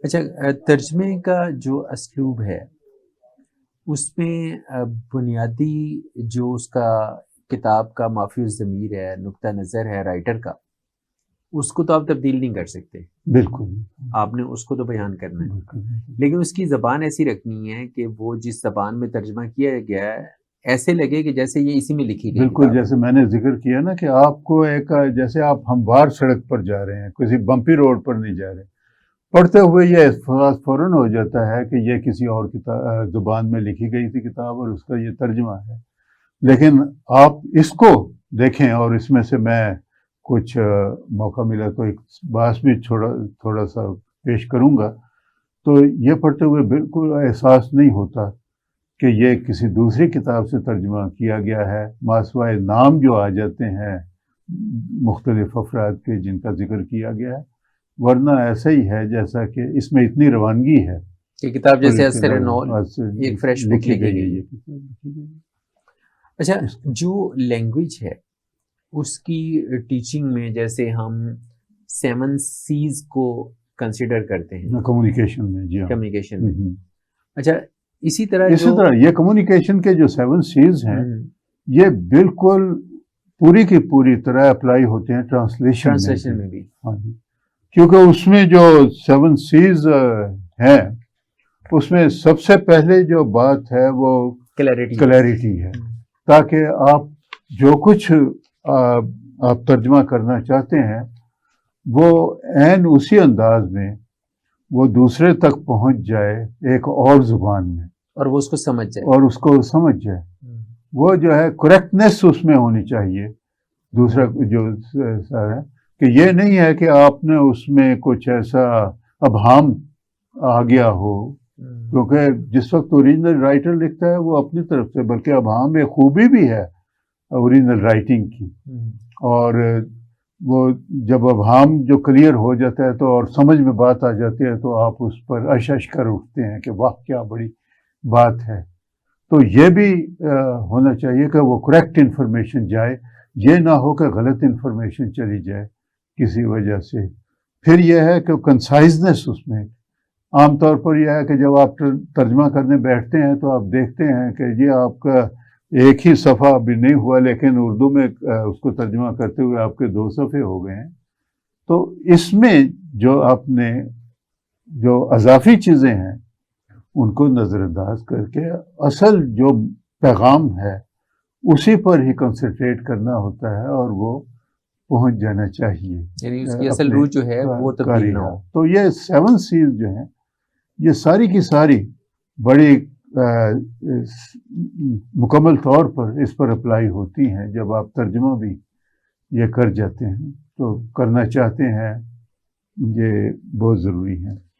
اچھا، ترجمے کا جو اسلوب ہے اس میں بنیادی جو اس کا کتاب کا مافی الضمیر ہے، نقطہ نظر ہے رائٹر کا، اس کو تو آپ تبدیل نہیں کر سکتے، بالکل آپ نے اس کو تو بیان کرنا ہے، بالکل لیکن اس کی زبان ایسی رکھنی ہے کہ وہ جس زبان میں ترجمہ کیا گیا ہے ایسے لگے کہ جیسے یہ اسی میں لکھی گئی بالکل، کتاب ہے۔ جیسے میں نے ذکر کیا نا کہ آپ کو ایک جیسے آپ ہموار سڑک پر جا رہے ہیں، کسی بمپی روڈ پر نہیں جا رہے، پڑھتے ہوئے یہ احساس فوراً ہو جاتا ہے کہ یہ کسی اور زبان میں لکھی گئی تھی کتاب اور اس کا یہ ترجمہ ہے۔ لیکن آپ اس کو دیکھیں، اور اس میں سے میں کچھ موقع ملا تو ایک بات بھی تھوڑا سا پیش کروں گا، تو یہ پڑھتے ہوئے بالکل احساس نہیں ہوتا کہ یہ کسی دوسری کتاب سے ترجمہ کیا گیا ہے، ماسوائے نام جو آ جاتے ہیں مختلف افراد کے جن کا ذکر کیا گیا ہے، ورنہ ایسا ہی ہے جیسا کہ اس میں اتنی روانگی ہے کہ کتاب جیسے اثر نو ایک فریش بک لکھی لکھی گئی ہے، گئی یہ ہے۔ کتاب لکھی گئی ہے۔ اچھا، جو لینگویج ہے اس کی ٹیچنگ میں جیسے ہم 7 C's کو کنسیڈر کرتے ہیں کمیونیکیشن میں، جی ہاں، کمیونیکیشن میں، اچھا اسی طرح اسی طرح یہ کمیونیکیشن کے جو 7 C's ہیں یہ بالکل پوری کی پوری طرح اپلائی ہوتے ہیں ٹرانسلیشن میں بھی ہاں جی، کیونکہ اس میں جو 7 C's ہیں اس میں سب سے پہلے جو بات ہے وہ کلیئرٹی ہے، تاکہ آپ جو کچھ آپ ترجمہ کرنا چاہتے ہیں وہ عین اسی انداز میں وہ دوسرے تک پہنچ جائے ایک اور زبان میں، اور وہ اس کو سمجھ جائے، اور اس کو سمجھ جائے، وہ جو ہے کریکٹنیس اس میں ہونی چاہیے۔ دوسرا جو ہے کہ یہ نہیں ہے کہ آپ نے اس میں کچھ ایسا ابہام آ گیا ہو، کیونکہ جس وقت اوریجنل رائٹر لکھتا ہے وہ اپنی طرف سے، بلکہ ابہام ایک خوبی بھی ہے اوریجنل رائٹنگ کی، اور وہ جب ابہام جو کلیئر ہو جاتا ہے تو اور سمجھ میں بات آ جاتی ہے تو آپ اس پر اشش کر اٹھتے ہیں کہ واہ کیا بڑی بات ہے۔ تو یہ بھی ہونا چاہیے کہ وہ کریکٹ انفارمیشن جائے، یہ نہ ہو کہ غلط انفارمیشن چلی جائے کسی وجہ سے۔ پھر یہ ہے کہ کنسائزنس اس میں عام طور پر یہ ہے کہ جب آپ ترجمہ کرنے بیٹھتے ہیں تو آپ دیکھتے ہیں کہ یہ آپ کا ایک ہی صفحہ بھی نہیں ہوا، لیکن اردو میں اس کو ترجمہ کرتے ہوئے آپ کے 2 صفحے ہو گئے ہیں۔ تو اس میں جو آپ نے جو اضافی چیزیں ہیں ان کو نظر انداز کر کے اصل جو پیغام ہے اسی پر ہی کنسنٹریٹ کرنا ہوتا ہے، اور وہ پہنچ جانا چاہیے، یعنی اس کی اصل روح جو ہے وہ تبدیل نہ ہو۔ تو یہ 7 C's جو ہیں یہ ساری کی ساری بڑی مکمل طور پر اس پر اپلائی ہوتی ہیں جب آپ ترجمہ بھی یہ کر جاتے ہیں تو کرنا چاہتے ہیں، یہ بہت ضروری ہے۔